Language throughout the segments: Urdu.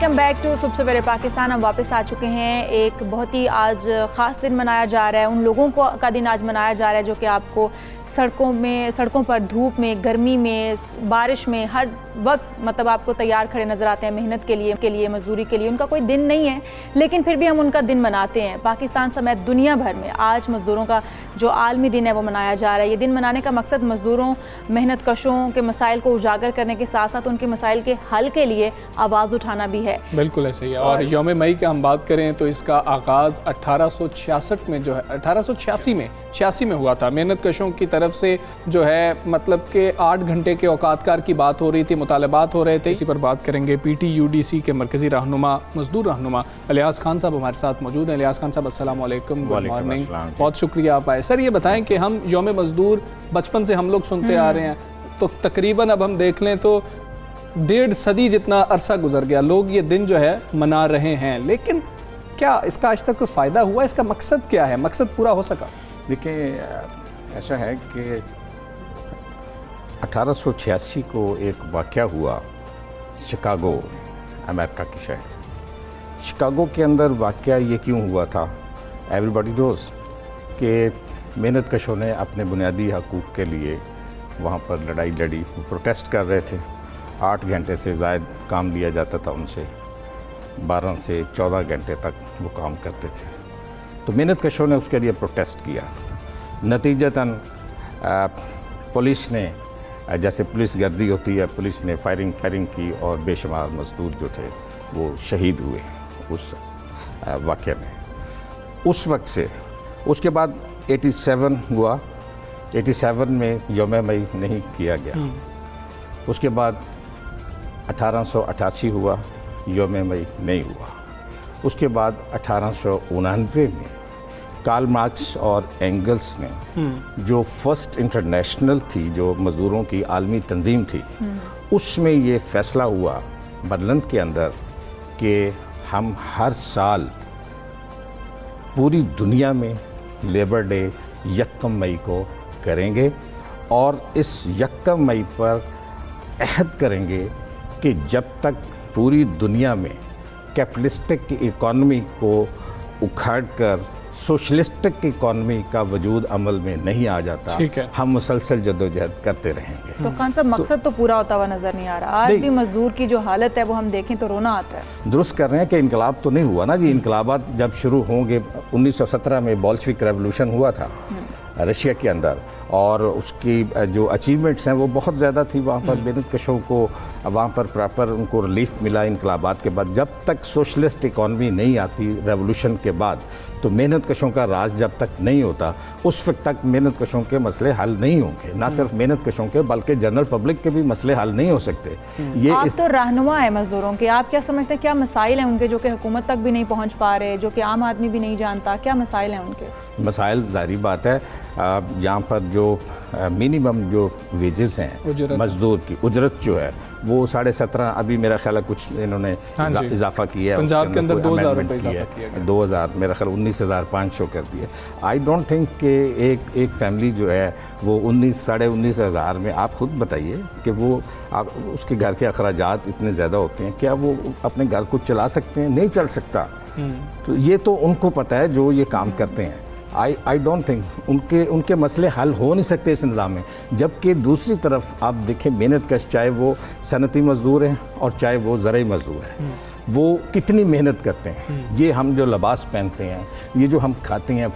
ویلکم بیک ٹو صبح سویرے پاکستان. ہم واپس آ چکے ہیں. ایک بہت ہی آج خاص دن منایا جا رہا ہے. ان لوگوں کا دن آج منایا جا رہا ہے جو کہ آپ کو سڑکوں پر دھوپ میں, گرمی میں, بارش میں ہر وقت مطلب آپ کو تیار کھڑے نظر آتے ہیں محنت کے لیے, مزدوری کے لیے. ان کا کوئی دن نہیں ہے لیکن پھر بھی ہم ان کا دن مناتے ہیں. پاکستان سمیت دنیا بھر میں آج مزدوروں کا جو عالمی دن ہے وہ منایا جا رہا ہے. یہ دن منانے کا مقصد مزدوروں, محنت کشوں کے مسائل کو اجاگر کرنے کے ساتھ ساتھ ان کے مسائل کے حل کے لیے آواز اٹھانا بھی ہے. بالکل ایسے ہی ہے. اور یوم مئی کی ہم بات کریں تو اس کا آغاز 1866 میں جو ہے 1886 میں ہوا تھا. محنت کشوں کی طرف سے جو ہے مطلب کہ 8 گھنٹے کے اوقات کار کی بات ہو رہی تھی, مطالبات ہو رہے تھے. اسی پر بات کریں گے. P T U D C کے مرکزی رہنما, مزدور رہنما الیاس خان صاحب ہمارے ساتھ موجود ہیں. الیاس خان صاحب السلام علیکم. Good morning. بہت شکریہ آپ آئے. سر یہ بتائیں کہ ہم یوم مزدور بچپن سے ہم لوگ سنتے آ رہے ہیں تو تقریباً اب ہم دیکھ لیں تو 1.5 صدی جتنا عرصہ گزر گیا, لوگ یہ دن جو ہے منا رہے ہیں, لیکن کیا اس کا آج تک کوئی فائدہ ہوا؟ اس کا مقصد کیا ہے؟ مقصد پورا ہو سکا؟ دیکھیں ایسا ہے کہ 1886 کو ایک واقعہ ہوا شکاگو, امریکہ کے شہر. شکاگو کے اندر واقعہ یہ کیوں ہوا تھا؟ ایوری باڈی نوز کہ محنت کشوں نے اپنے بنیادی حقوق کے لیے وہاں پر لڑائی لڑی, پروٹیسٹ کر رہے تھے. 8 گھنٹے سے زائد کام لیا جاتا تھا ان سے, 12 سے 14 گھنٹے تک وہ کام کرتے تھے. تو محنت کشوں نے اس کے لیے پروٹیسٹ کیا. نتیجتاً پولیس نے, جیسے پولیس گردی ہوتی ہے, پولیس نے فائرنگ کی اور بے شمار مزدور جو تھے وہ شہید ہوئے اس واقعے میں. اس وقت سے اس کے بعد 87 ہوا. 87 میں یوم مئی نہیں کیا گیا. اس کے بعد 1888 ہوا, یوم مئی نہیں ہوا. اس کے بعد 1899 میں کارل مارکس اور اینگلس نے جو فرسٹ انٹرنیشنل تھی, جو مزدوروں کی عالمی تنظیم تھی, اس میں یہ فیصلہ ہوا برلن کے اندر کہ ہم ہر سال پوری دنیا میں لیبر ڈے 1 مئی کو کریں گے, اور اس 1 مئی پر عہد کریں گے کہ جب تک پوری دنیا میں کیپٹلسٹک اکانومی کو اکھاڑ کر سوشلسٹک اکانومی کا وجود عمل میں نہیں آ جاتا, ہم مسلسل جدوجہد کرتے رہیں گے. تو خان صاحب مقصد تو پورا ہوتا ہوا نظر نہیں آ رہا. آج بھی مزدور کی جو حالت ہے وہ ہم دیکھیں تو رونا آتا ہے. درست کر رہے ہیں کہ انقلاب تو نہیں ہوا نا جی. انقلابات جب شروع ہوں گے, 1917 میں بولشوک ریولوشن ہوا تھا رشیا کے اندر, اور اس کی جو اچیومنٹس ہیں وہ بہت زیادہ تھی. وہاں پر محنت کشوں کو وہاں پر پراپر ان کو ریلیف ملا انقلابات کے بعد. جب تک سوشلسٹ اکانومی نہیں آتی ریولوشن کے بعد, تو محنت کشوں کا راج جب تک نہیں ہوتا, اس وقت تک محنت کشوں کے مسئلے حل نہیں ہوں گے. نہ صرف محنت کشوں کے بلکہ جنرل پبلک کے بھی مسئلے حل نہیں ہو سکتے. آپ تو رہنما ہے مزدوروں کے, آپ کیا سمجھتے ہیں کیا مسائل ہیں ان کے جو کہ حکومت تک بھی نہیں پہنچ پا رہے, جو کہ عام آدمی بھی نہیں جانتا؟ کیا مسائل ہیں ان کے؟ مسائل ظاہری بات ہے, یہاں پر جو منیمم جو ویجز ہیں مزدور کی اجرت جو ہے وہ 17.5, ابھی میرا خیال ہے کچھ انہوں نے اضافہ کیا ہے. پنجاب کے اندر 2000 روپے اضافہ کیا گیا, 2000 میرا خیال 19,500 کر دیا. آئی ڈونٹ تھنک کہ ایک فیملی جو ہے وہ 19,500 میں, آپ خود بتائیے کہ وہ اس کے گھر کے اخراجات اتنے زیادہ ہوتے ہیں, کیا وہ اپنے گھر کو چلا سکتے ہیں؟ نہیں چل سکتا. تو یہ تو ان کو پتہ ہے جو یہ کام کرتے ہیں. آئی ڈونٹ تھنک ان کے مسئلے حل ہو نہیں سکتے اس نظام میں. جبکہ دوسری طرف آپ دیکھیں محنت کش, چاہے وہ صنعتی مزدور ہیں اور چاہے وہ زرعی مزدور ہیں, وہ کتنی محنت کرتے ہیں. یہ ہم جو لباس پہنتے ہیں, یہ جو ہم کھاتے ہیں,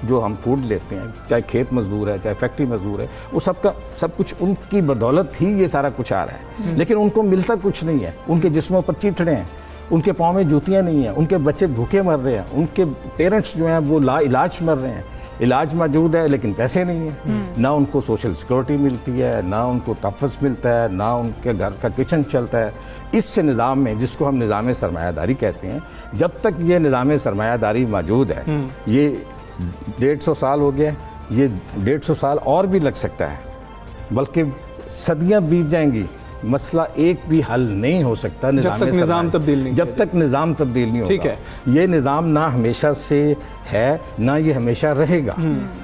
جو ہم فوڈ لیتے ہیں, چاہے کھیت مزدور ہے چاہے فیکٹری مزدور ہے, وہ سب کچھ ان کی بدولت ہی یہ سارا کچھ آ رہا ہے. لیکن ان کو ملتا کچھ نہیں ہے. ان کے جسموں پر چیتھڑے ہیں, ان کے پاؤں میں جوتیاں نہیں ہیں, ان کے بچے بھوکے مر رہے ہیں, ان کے پیرنٹس جو ہیں وہ لا علاج مر رہے ہیں. علاج موجود ہے لیکن پیسے نہیں ہیں. نہ ان کو سوشل سیکورٹی ملتی ہے, نہ ان کو تحفظ ملتا ہے, نہ ان کے گھر کا کچن چلتا ہے. اس سے نظام میں, جس کو ہم نظام سرمایہ داری کہتے ہیں, جب تک یہ نظام سرمایہ داری موجود ہے, یہ 150 سال ہو گیا, یہ 150 سال اور بھی لگ سکتا ہے, بلکہ صدیاں بیت جائیں گی مسئلہ ایک بھی حل نہیں ہو سکتا جب تک نظام تبدیل نہیں جب تک نظام تبدیل نہیں ہوگا. ٹھیک ہے. یہ نظام نہ ہمیشہ سے ہے نہ یہ ہمیشہ رہے گا.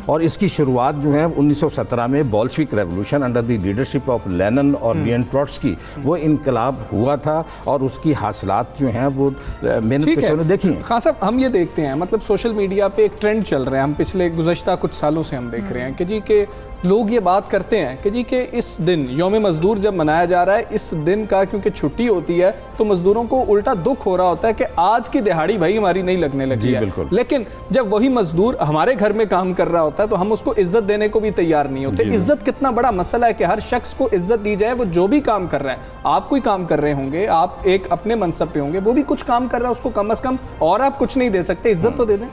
اور اس کی شروعات جو ہے 1917 میں Bolshevik revolution under the leadership of Lenin اور لین ٹروٹسکی وہ انقلاب ہوا تھا اور اس کی حاصلات جو ہیں وہ محنت کشوں نے دیکھی ہیں. خان صاحب ہم یہ دیکھتے ہیں مطلب سوشل میڈیا پہ ایک ٹرینڈ چل رہا ہے, ہم پچھلے گزشتہ کچھ سالوں سے ہم دیکھ رہے ہیں کہ جی کہ لوگ یہ بات کرتے ہیں کہ جی کہ اس دن یوم مزدور جب منایا جا رہا ہے اس دن کا کیونکہ چھٹی ہوتی ہے تو مزدوروں کو الٹا دکھ ہو رہا ہوتا ہے کہ آج کی دہاڑی بھائی ہماری نہیں لگنے لگی ہے. لیکن جب وہی مزدور ہمارے گھر میں کام کر رہا ہوتا ہے تو ہم اس کو عزت دینے کو بھی تیار نہیں ہوتے. عزت کتنا بڑا مسئلہ ہے کہ ہر شخص کو عزت دی جائے, وہ جو بھی کام کر رہا ہے. آپ کوئی کام کر رہے ہوں گے, آپ ایک اپنے منصب پہ ہوں گے, وہ بھی کچھ کام کر رہا ہے, اس کو کم از کم اور آپ کچھ نہیں دے سکتے, عزت تو دے دیں.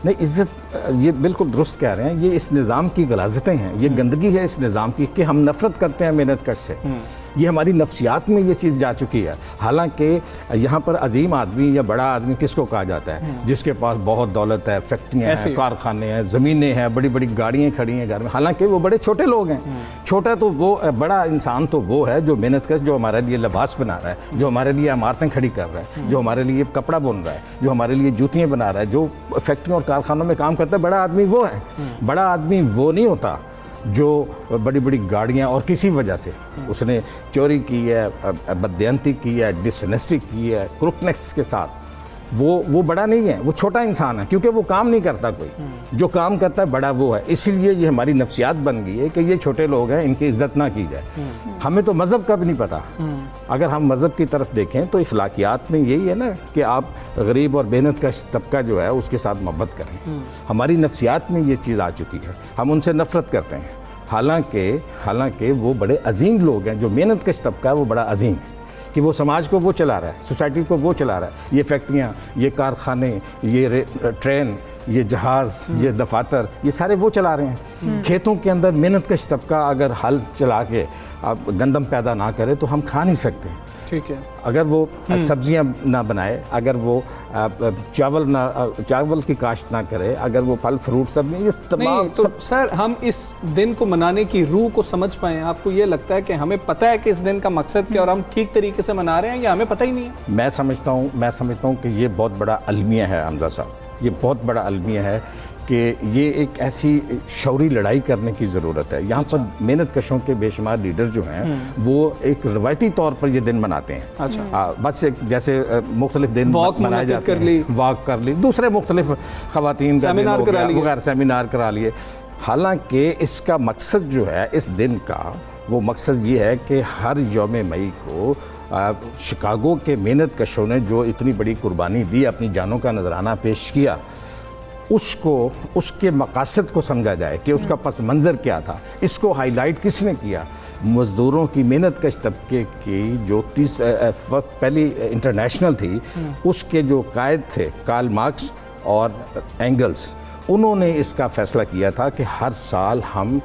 نہیں عزت یہ بالکل درست کہہ رہے ہیں, یہ اس نظام کی غلاظتیں ہیں, یہ گندگی ہے اس نظام کی کہ ہم نفرت کرتے ہیں محنت کش سے. یہ ہماری نفسیات میں یہ چیز جا چکی ہے. حالانکہ یہاں پر عظیم آدمی یا بڑا آدمی کس کو کہا جاتا ہے؟ جس کے پاس بہت دولت ہے, فیکٹریاں ہیں, کارخانے ہیں, زمینیں ہیں, بڑی بڑی گاڑیاں کھڑی ہیں گھر میں. حالانکہ وہ بڑے چھوٹے لوگ ہیں. چھوٹا تو وہ, بڑا انسان تو وہ ہے جو محنت کش, جو ہمارے لیے لباس بنا رہا ہے, جو ہمارے لیے عمارتیں کھڑی کر رہا ہے, جو ہمارے لیے کپڑا بن رہا ہے, جو ہمارے لیے جوتیاں بنا رہا ہے, جو فیکٹریوں اور کارخانوں میں کام کرتا ہے. بڑا آدمی وہ ہے. بڑا آدمی وہ نہیں ہوتا جو بڑی بڑی گاڑیاں اور کسی وجہ سے اس نے چوری کی ہے, بددیانتی کی ہے, ڈسنیسٹی کی ہے, کروکنیس کے ساتھ, وہ بڑا نہیں ہے, وہ چھوٹا انسان ہے کیونکہ وہ کام نہیں کرتا کوئی. جو کام کرتا ہے بڑا وہ ہے. اسی لیے یہ ہماری نفسیات بن گئی ہے کہ یہ چھوٹے لوگ ہیں, ان کی عزت نہ کی جائے. ہمیں تو مذہب کا بھی نہیں پتہ. اگر ہم مذہب کی طرف دیکھیں تو اخلاقیات میں یہی ہے نا کہ آپ غریب اور محنت کا طبقہ جو ہے اس کے ساتھ محبت کریں. ہماری نفسیات میں یہ چیز آ چکی ہے, ہم ان سے نفرت کرتے ہیں. حالانکہ وہ بڑے عظیم لوگ ہیں. جو محنت کش طبقہ ہے وہ بڑا عظیم ہے کہ وہ سماج کو وہ چلا رہا ہے, سوسائٹی کو وہ چلا رہا ہے. یہ فیکٹریاں, یہ کارخانے, یہ ٹرین, یہ جہاز, یہ دفاتر, یہ سارے وہ چلا رہے ہیں. کھیتوں کے اندر محنت کش طبقہ اگر ہل چلا کے اب گندم پیدا نہ کرے تو ہم کھا نہیں سکتے. ٹھیک ہے. اگر وہ سبزیاں نہ بنائے, اگر وہ چاول کی کاشت نہ کرے, اگر وہ پھل فروٹ سب نہیں, یہ تمام تو سر ہم اس دن کو منانے کی روح کو سمجھ پائیں. آپ کو یہ لگتا ہے کہ ہمیں پتہ ہے کہ اس دن کا مقصد کیا اور ہم ٹھیک طریقے سے منا رہے ہیں یا ہمیں پتہ ہی نہیں ہے؟ میں سمجھتا ہوں کہ یہ بہت بڑا المیہ ہے حمزہ صاحب, یہ بہت بڑا المیہ ہے کہ یہ ایک ایسی شعوری لڑائی کرنے کی ضرورت ہے. یہاں پر محنت کشوں کے بے شمار لیڈر جو ہیں وہ ایک روایتی طور پر یہ دن مناتے ہیں. بس جیسے مختلف دن منائے جاتے ہیں, واک کر لی, دوسرے مختلف خواتین کا وغیرہ سیمینار کرا لیے. حالانکہ اس کا مقصد جو ہے اس دن کا, وہ مقصد یہ ہے کہ ہر یوم مئی کو شکاگو کے محنت کشوں نے جو اتنی بڑی قربانی دی, اپنی جانوں کا نذرانہ پیش کیا, اس کے مقاصد کو سمجھا جائے کہ اس کا پس منظر کیا تھا. اس کو ہائی لائٹ کس نے کیا؟ مزدوروں کی محنت کش طبقے کی جو پہلی انٹرنیشنل تھی, اس کے جو قائد تھے کارل مارکس اور اینگلس, انہوں نے اس کا فیصلہ کیا تھا کہ ہر سال ہم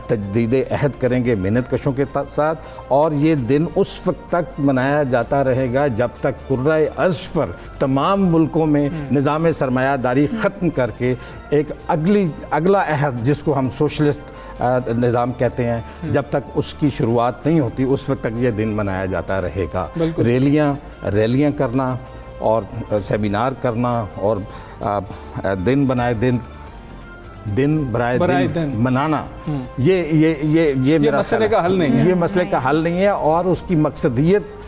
تجدید عہد کریں گے محنت کشوں کے ساتھ, اور یہ دن اس وقت تک منایا جاتا رہے گا جب تک کرۂ ارض پر تمام ملکوں میں نظام سرمایہ داری ختم کر کے ایک اگلا عہد جس کو ہم سوشلسٹ نظام کہتے ہیں, جب تک اس کی شروعات نہیں ہوتی اس وقت تک یہ دن منایا جاتا رہے گا. ریلیاں کرنا اور سیمینار کرنا اور دن برائے دن منانا, یہ میرا مسئلے کا حل نہیں ہے. یہ مسئلے کا حل نہیں ہے اور اس کی مقصدیت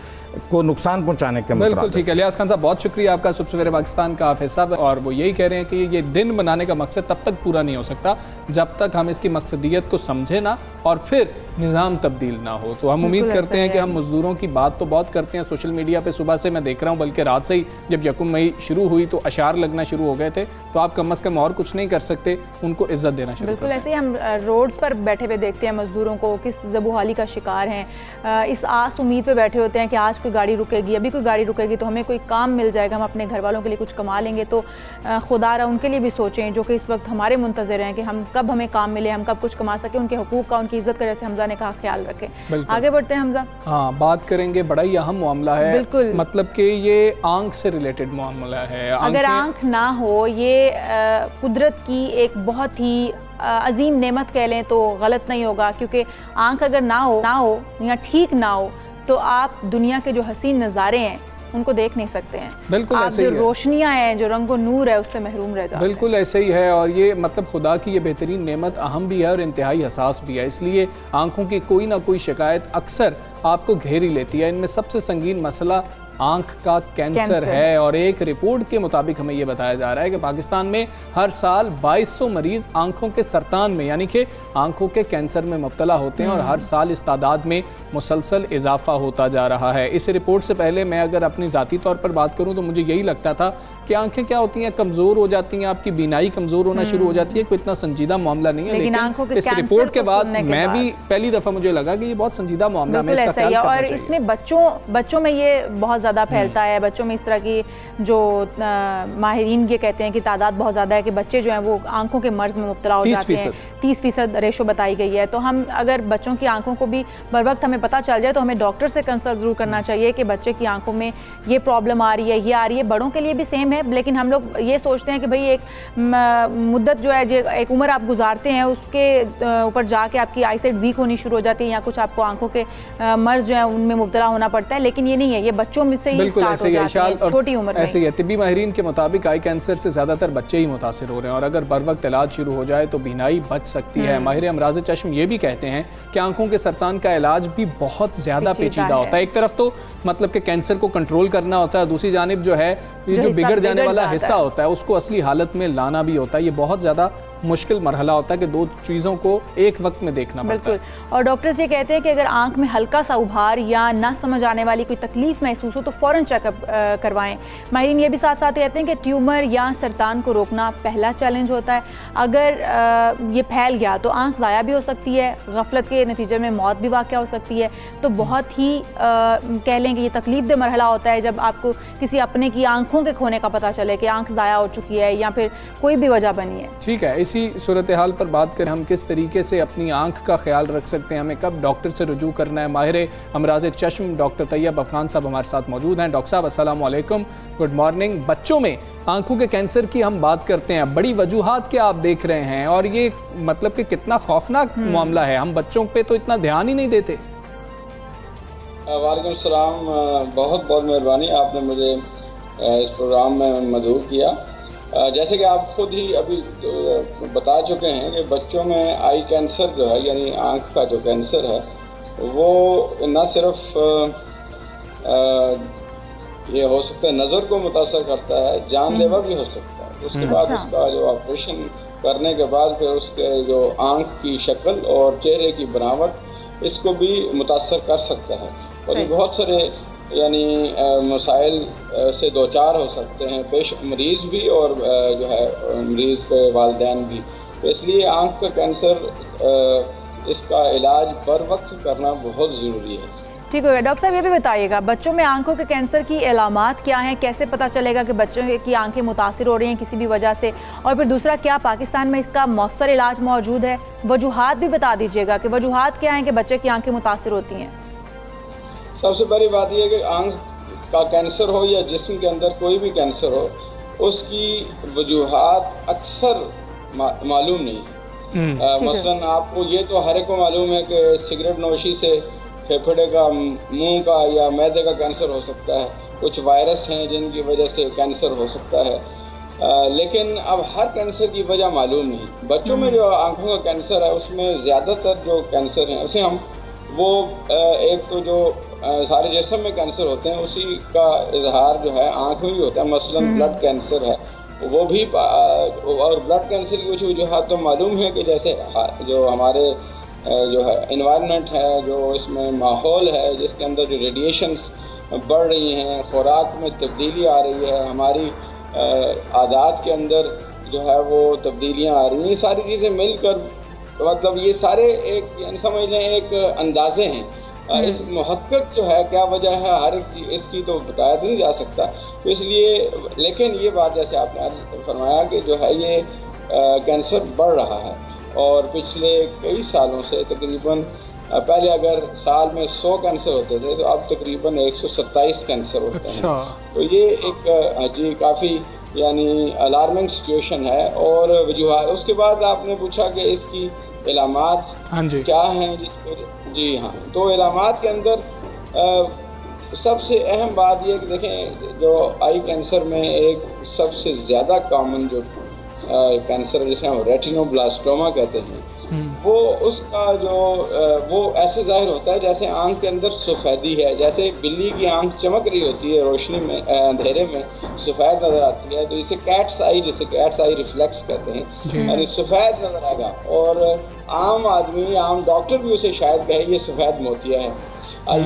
کو نقصان پہنچانے کے مطابق. بالکل ٹھیک ہے. الیاس خان صاحب بہت شکریہ آپ کا, صبح سویرے پاکستان کا آپ حصہ, اور وہ یہی کہہ رہے ہیں کہ یہ دن منانے کا مقصد تب تک پورا نہیں ہو سکتا جب تک ہم اس کی مقصدیت کو سمجھے نہ اور پھر نظام تبدیل نہ ہو. تو ہم امید کرتے ہیں کہ ہم مزدوروں کی بات تو بہت کرتے ہیں سوشل میڈیا پہ, صبح سے میں دیکھ رہا ہوں, بلکہ رات سے ہی جب 1 مئی شروع ہوئی تو اشعار لگنا شروع ہو گئے تھے. تو آپ کم از کم اور کچھ نہیں کر سکتے, ان کو عزت دینا شروع. بالکل ایسے ہی ہم روڈز پر بیٹھے ہوئے دیکھتے ہیں مزدوروں کو کس ذبح حالی کا شکار ہیں, اس آس امید پہ بیٹھے ہوتے ہیں کہ آج کوئی گاڑی رکے گی، ابھی کوئی گاڑی رکے گی تو ہمیں کوئی کام مل جائے گا، ہم اپنے گھر والوں کے لیے کچھ کما لیں گے. تو خدا را ان کے لیے بھی سوچیں جو کہ اس وقت ہمارے منتظر ہیں کہ ہم کب ہمیں کام ملے، ہم کب کچھ کما سکیں، ان کے حقوق کا، ان کی عزت کا جیسے حمزہ نے کہا خیال رکھیں. آگے بڑھتے ہیں حمزہ. ہاں بات کریں گے، بڑا ہی اہم معاملہ ہے. بالکل، مطلب کہ یہ آنکھ سے ریلیٹڈ معاملہ ہے. اگر آنکھ نہ ہو، یہ قدرت کی ایک بہت ہی عظیم نعمت کہہ لیں تو غلط نہیں ہوگا، کیونکہ آنکھ اگر نہ ہو یا ٹھیک نہ ہو تو آپ دنیا کے جو حسین نظارے ہیں ان کو دیکھ نہیں سکتے ہیں. بالکل آپ ایسے جو ہی ہے، روشنیاں ہیں، جو رنگ و نور ہے، اس سے محروم رہ جاتے ہیں. بالکل ایسے ہی ہے. اور یہ مطلب خدا کی یہ بہترین نعمت اہم بھی ہے اور انتہائی حساس بھی ہے. اس لیے آنکھوں کی کوئی نہ کوئی شکایت اکثر آپ کو گھیری لیتی ہے. ان میں سب سے سنگین مسئلہ آنکھ کا کینسر ہے. اور ایک رپورٹ کے مطابق ہمیں یہ بتایا جا رہا ہے کہ پاکستان میں ہر سال 2200 مریض آنکھوں کے سرطان میں یعنی کہ آنکھوں کے کینسر میں مبتلا ہوتے ہیں، اور ہر سال اس تعداد میں مسلسل اضافہ ہوتا جا رہا ہے. اس رپورٹ سے پہلے میں اگر اپنی ذاتی طور پر بات کروں تو مجھے یہی لگتا تھا کہ آنکھیں کیا ہوتی ہیں، کمزور ہو جاتی ہیں، آپ کی بینائی کمزور ہونا شروع ہو جاتی ہے، کوئی اتنا سنجیدہ معاملہ نہیں ہے. لیکن اس رپورٹ کے بعد میں بھی پہلی دفعہ مجھے لگا کہ یہ بہت سنجیدہ معاملہ ہے، اس کا خیال کرنا چاہیے. اور اس میں بچوں میں یہ بہت زیادہ پھیلتا ہے. بچوں میں اس طرح کی جو ماہرین یہ کہتے ہیں کہ تعداد بہت زیادہ ہے کہ بچے جو ہیں وہ آنکھوں کے مرض میں مبتلا ہو جاتے ہیں. 30% ریشو بتائی گئی ہے. تو ہم اگر بچوں کی آنکھوں کو بھی بر وقت ہمیں پتہ چل جائے تو ہمیں ڈاکٹر سے کنسلٹ ضرور کرنا چاہیے کہ بچے کی آنکھوں میں یہ پرابلم آ رہی ہے، یہ آ رہی ہے. بڑوں کے لیے بھی سیم ہے، لیکن ہم لوگ یہ سوچتے ہیں کہ بھئی ایک مدت جو ہے، ایک عمر آپ گزارتے ہیں، اس کے اوپر جا کے آپ کی آئی سائٹ ویک ہونی شروع ہو جاتی ہے یا کچھ آپ کو آنکھوں کے مرض جو ہیں ان میں مبتلا ہونا پڑتا ہے. لیکن یہ نہیں ہے، یہ بچوں میں سے ہی اسٹارٹ ہو جاتے ہیں چھوٹی عمر میں. ایسے ہی ہے. طبی ماہرین کے مطابق آئی کینسر سے زیادہ تر بچے ہی متاثر ہو رہے ہیں، اور اگر بر وقت علاج شروع ہو جائے تو بینائی بچ سکتی ہے. ماہر امراض چشم یہ بھی کہتے ہیں کہ آنکھوں کے سرطان کا علاج بھی بہت زیادہ پیچیدہ ہوتا ہے. ایک طرف تو مطلب کہ کینسر کو کنٹرول کرنا ہوتا ہے، دوسری جانب جو ہے یہ جو بگڑ جانے والا حصہ ہوتا ہے اس کو اصلی حالت میں لانا بھی ہوتا ہے. یہ بہت زیادہ مشکل مرحلہ ہوتا ہے کہ دو چیزوں کو ایک وقت میں دیکھنا پڑتا ہے. اور ڈاکٹرز یہ کہتے ہیں کہ اگر آنکھ میں ہلکا سا ابھار یا نہ سمجھ آنے والی کوئی تکلیف محسوس ہو تو فوراً چیک اپ کروائیں. ماہرین یہ بھی ساتھ ساتھ کہتے ہیں کہ ٹیومر یا سرطان کو روکنا پہلا چیلنج ہوتا ہے. اگر یہ پھیل گیا تو آنکھ ضائع بھی ہو سکتی ہے، غفلت کے نتیجے میں موت بھی واقع ہو سکتی ہے. تو بہت ہی کہہ لیں کہ یہ تکلیف دہ مرحلہ ہوتا ہے جب آپ کو کسی اپنے کی آنکھوں کے کھونے کا پتہ چلے کہ آنکھ ضائع ہو چکی ہے یا پھر کوئی بھی وجہ بنی ہے. ٹھیک ہے، اسی صورتحال پر بات کریں ہم کس طریقے سے اپنی آنکھ کا خیال رکھ سکتے ہیں، ہمیں کب ڈاکٹر سے رجوع کرنا ہے. ماہر امراض چشم ڈاکٹر طیب افغان صاحب ہمارے ساتھ موجود ہیں. ڈاکٹر صاحب السلام علیکم، گڈ مارننگ. بچوں میں آنکھوں کے کینسر کی ہم بات کرتے ہیں، بڑی وجوہات کیا آپ دیکھ رہے ہیں، اور یہ مطلب کہ کتنا خوفناک معاملہ ہے، ہم بچوں پہ تو اتنا دھیان ہی نہیں دیتے. وعلیکم السلام، بہت بہت مہربانی، آپ نے مجھے اس پروگرام میں مدعو کیا. جیسے کہ آپ خود ہی ابھی بتا چکے ہیں کہ بچوں میں آئی کینسر جو ہے یعنی آنکھ کا جو کینسر ہے وہ نہ صرف یہ ہو سکتا ہے نظر کو متاثر کرتا ہے، جان لیوا بھی ہو سکتا ہے. اس کے بعد اس کا جو آپریشن کرنے کے بعد پھر اس کے جو آنکھ کی شکل اور چہرے کی بناوٹ اس کو بھی متاثر کر سکتا ہے. اور یہ بہت سارے یعنی مسائل سے دوچار ہو سکتے ہیں، مریض بھی اور جو ہے مریض کے والدین بھی. اس لیے آنکھ کا کینسر اس کا علاج بر وقت کرنا بہت ضروری ہے. ٹھیک ہوگا. ڈاکٹر صاحب یہ بھی بتائیے گا بچوں میں آنکھوں کے کینسر کی علامات کیا ہیں، کیسے پتہ چلے گا کہ بچوں کی آنکھیں متاثر ہو رہی ہیں کسی بھی وجہ سے، اور پھر دوسرا کیا پاکستان میں اس کا مؤثر علاج موجود ہے. وجوہات بھی بتا دیجیے گا کہ وجوہات کیا ہیں کہ بچے کی آنکھیں متاثر ہوتی ہیں. سب سے پہلی بات یہ ہے کہ آنکھ کا کینسر ہو یا جسم کے اندر کوئی بھی کینسر ہو، اس کی وجوہات اکثر معلوم نہیں. مثلاً آپ کو یہ تو ہر ایک کو معلوم ہے کہ سگریٹ نوشی سے پھیپھڑے کا، منہ کا یا معدے کا کینسر ہو سکتا ہے. کچھ وائرس ہیں جن کی وجہ سے کینسر ہو سکتا ہے، لیکن اب ہر کینسر کی وجہ معلوم نہیں. بچوں میں جو آنکھوں کا کینسر ہے اس میں زیادہ تر جو کینسر ہیں اسے ہم وہ ایک تو جو سارے جسم میں کینسر ہوتے ہیں اسی کا اظہار جو ہے آنکھ میں بھی ہوتا ہے. مثلاً بلڈ کینسر ہے وہ بھی، اور بلڈ کینسر کی کچھ وجوہات تو معلوم ہے کہ جیسے جو ہمارے جو ہے انوائرمنٹ ہے، جو اس میں ماحول ہے جس کے اندر جو ریڈیشنز بڑھ رہی ہیں، خوراک میں تبدیلی آ رہی ہے، ہماری عادات کے اندر جو ہے وہ تبدیلیاں آ رہی ہیں. یہ ساری چیزیں مل کر مطلب یہ سارے ایک سمجھ لیں ایک اندازے ہیں اس محقق جو ہے کیا وجہ ہے ہر ایک چیز اس کی تو بتایا تو نہیں جا سکتا. تو اس لیے لیکن یہ بات جیسے آپ نے فرمایا کہ جو ہے یہ کینسر بڑھ رہا ہے اور پچھلے کئی سالوں سے تقریباً پہلے اگر سال میں 100 کینسر ہوتے تھے تو اب تقریباً 127 کینسر ہوتے ہیں. تو یہ ایک کافی یعنی الارمنگ سچویشن ہے. اور وجوہات اس کے بعد آپ نے پوچھا کہ اس کی علامات کیا ہیں جس کو جی ہاں تو علامات کے اندر سب سے اہم بات یہ کہ دیکھیں جو آئی کینسر میں ایک سب سے زیادہ کامن جو کینسر جسے ہم ریٹینوبلاسٹوما کہتے ہیں وہ اس کا جو وہ ایسے ظاہر ہوتا ہے جیسے آنکھ کے اندر سفیدی ہے. جیسے بلی کی آنکھ چمک رہی ہوتی ہے روشنی میں اندھیرے میں سفید نظر آتی ہے تو اسے کیٹس آئی ریفلیکس کہتے ہیں یعنی سفید نظر آئے گا. اور عام آدمی عام ڈاکٹر بھی اسے شاید کہے یہ سفید موتیا ہے.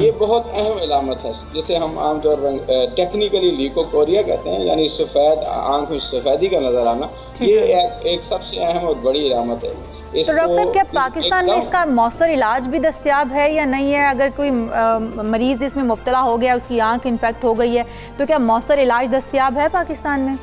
یہ بہت اہم علامت ہے جسے ہم عام طور پر ٹیکنیکلی لیکوکوریا کہتے ہیں یعنی سفید آنکھ میں سفیدی کا نظر آنا. یہ ایک سب سے اہم اور بڑی علامت ہے. تو ڈاکٹر صاحب کیا پاکستان میں اس کا مؤثر علاج بھی دستیاب ہے یا نہیں ہے؟ اگر کوئی مریض اس میں مبتلا ہو گیا اس کی آنکھ انفیکٹ ہو گئی ہے تو کیا مؤثر علاج دستیاب ہے پاکستان میں؟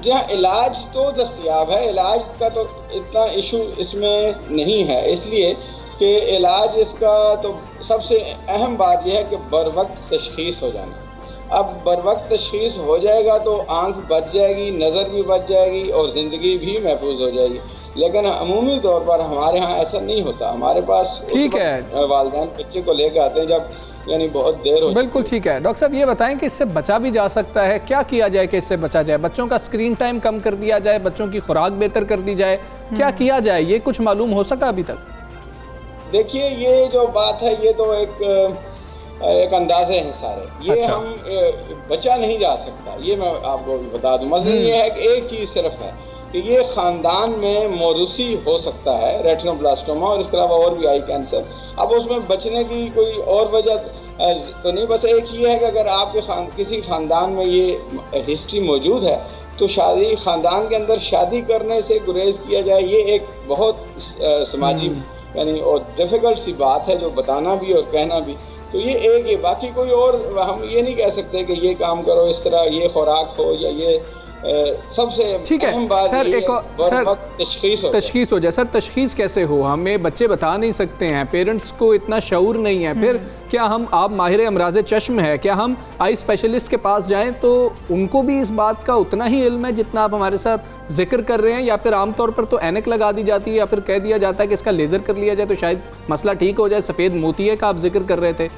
جی ہاں علاج تو دستیاب ہے. علاج کا تو اتنا ایشو اس میں نہیں ہے اس لیے کہ علاج اس کا تو سب سے اہم بات یہ ہے کہ بر وقت تشخیص ہو جانا. اب بر وقت تشخیص ہو جائے گا تو آنکھ بچ جائے گی, نظر بھی بچ جائے گی اور زندگی بھی محفوظ ہو جائے گی. لیکن عمومی طور پر ہمارے ہاں ایسا نہیں ہوتا. ہمارے پاس والدین بچے کو لے کے آتے ہیں جب یعنی بہت دیر ہو. بالکل ٹھیک ہے. ڈاکٹر صاحب یہ بتائیں کہ اس سے بچا بھی جا سکتا ہے, کیا کیا جائے کہ اس سے بچا جائے؟ بچوں کا اسکرین ٹائم کم کر دیا جائے, بچوں کی خوراک بہتر کر دی جائے, کیا کیا جائے؟ یہ کچھ معلوم ہو سکا ابھی تک؟ دیکھیے یہ جو بات ہے یہ تو ایک اندازے ہیں سارے. یہ ہم بچا نہیں جا سکتا, یہ میں آپ کو بتا دوں. مثلا یہ ہے کہ ایک چیز صرف ہے کہ یہ خاندان میں موروثی ہو سکتا ہے ریٹینوبلاسٹوما اور اس کے علاوہ اور بھی آئی کینسر. اب اس میں بچنے کی کوئی اور وجہ تو نہیں, بس ایک یہ ہے کہ اگر آپ کے کسی خاندان میں یہ ہسٹری موجود ہے تو خاندان کے اندر شادی کرنے سے گریز کیا جائے. یہ ایک بہت سماجی یعنی اور ڈیفیکلٹ سی بات ہے جو بتانا بھی اور کہنا بھی. تو یہ ایک یہ باقی کوئی اور ہم یہ نہیں کہہ سکتے کہ یہ کام کرو اس طرح یہ خوراک ہو یا یہ سب سے اہم بات تشخیص ہو جائے. سر تشخیص کیسے ہو؟ ہمیں بچے بتا نہیں سکتے ہیں, پیرنٹس کو اتنا شعور نہیں ہے. پھر کیا آپ ماہر امراض چشم ہے, کیا ہم آئی اسپیشلسٹ کے پاس جائیں تو ان کو بھی اس بات کا اتنا ہی علم ہے جتنا آپ ہمارے ساتھ ذکر کر رہے ہیں, یا پھر عام طور پر تو اینک لگا دی جاتی ہے یا پھر کہہ دیا جاتا ہے کہ اس کا لیزر کر لیا جائے تو شاید مسئلہ ٹھیک ہو جائے؟ سفید موتیے کا آپ ذکر کر رہے تھے.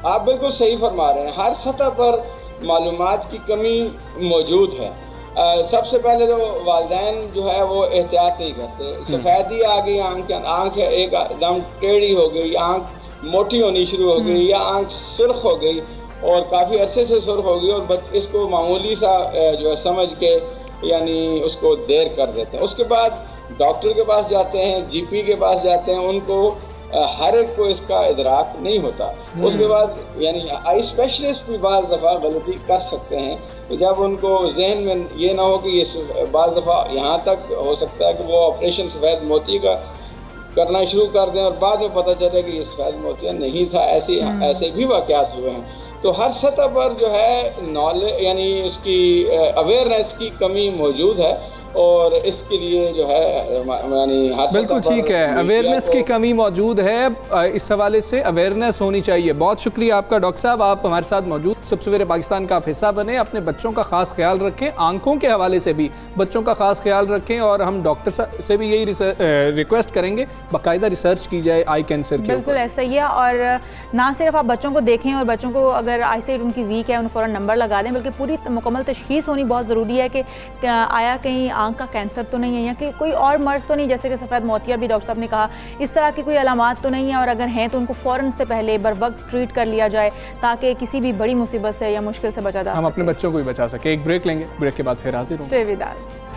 آپ بالکل صحیح فرما رہے ہیں. ہر سطح پر معلومات کی کمی موجود ہے. سب سے پہلے تو والدین جو ہے وہ احتیاط نہیں کرتے. سفیدی آ گئی آنکھ ایک دم ٹیڑھی ہو گئی, آنکھ موٹی ہونی شروع ہو گئی یا آنکھ سرخ ہو گئی اور کافی عرصے سے سرخ ہو گئی اور اس کو معمولی سا جو ہے سمجھ کے یعنی اس کو دیر کر دیتے ہیں. اس کے بعد ڈاکٹر کے پاس جاتے ہیں, جی پی کے پاس جاتے ہیں, ان کو ہر ایک کو اس کا ادراک نہیں ہوتا. اس کے بعد یعنی آئی اسپیشلسٹ بھی بعض دفعہ غلطی کر سکتے ہیں جب ان کو ذہن میں یہ نہ ہو کہ یہ بعض دفعہ یہاں تک ہو سکتا ہے کہ وہ آپریشن سفید موتی کا کرنا شروع کر دیں اور بعد میں پتہ چلے کہ یہ سفید موتیا نہیں تھا. ایسے بھی واقعات ہوئے ہیں. تو ہر سطح پر جو ہے نالج یعنی اس کی اویئرنیس کی کمی موجود ہے اور اس کے لیے جو ہے یعنی بالکل ٹھیک ہے, اویئرنیس کی کمی موجود ہے. اس حوالے سے اویئرنیس ہونی چاہیے. بہت شکریہ آپ کا ڈاکٹر صاحب, آپ ہمارے ساتھ موجود. صبح سویرے پاکستان کا آپ حصہ بنیں, اپنے بچوں کا خاص خیال رکھیں, آنکھوں کے حوالے سے بھی بچوں کا خاص خیال رکھیں اور ہم ڈاکٹر سے بھی یہی ریکویسٹ کریں گے باقاعدہ ریسرچ کی جائے آئی کینسر کی. بالکل ایسا ہی ہے. اور نہ صرف آپ بچوں کو دیکھیں اور بچوں کو اگر آئی سائٹ ان کی ویک ہے ان فوراً نمبر لگا دیں, بلکہ پوری مکمل تشخیص ہونی بہت ضروری ہے کہ آیا کہیں آنکھ کا کینسر تو نہیں ہے یا کہ کوئی اور مرض تو نہیں, جیسے کہ سفید موتیا بھی ڈاکٹر صاحب نے کہا, اس طرح کی کوئی علامات تو نہیں ہے, اور اگر ہیں تو ان کو فوراً سے پہلے بر وقت ٹریٹ کر لیا جائے تاکہ کسی بھی بڑی مصیبت سے یا مشکل سے بچا جا سکے. ہم اپنے بچوں کو بھی بچا سکیں. ایک بریک لیں گے, بریک کے بعد پھر حاضر ہوں. Stay with us.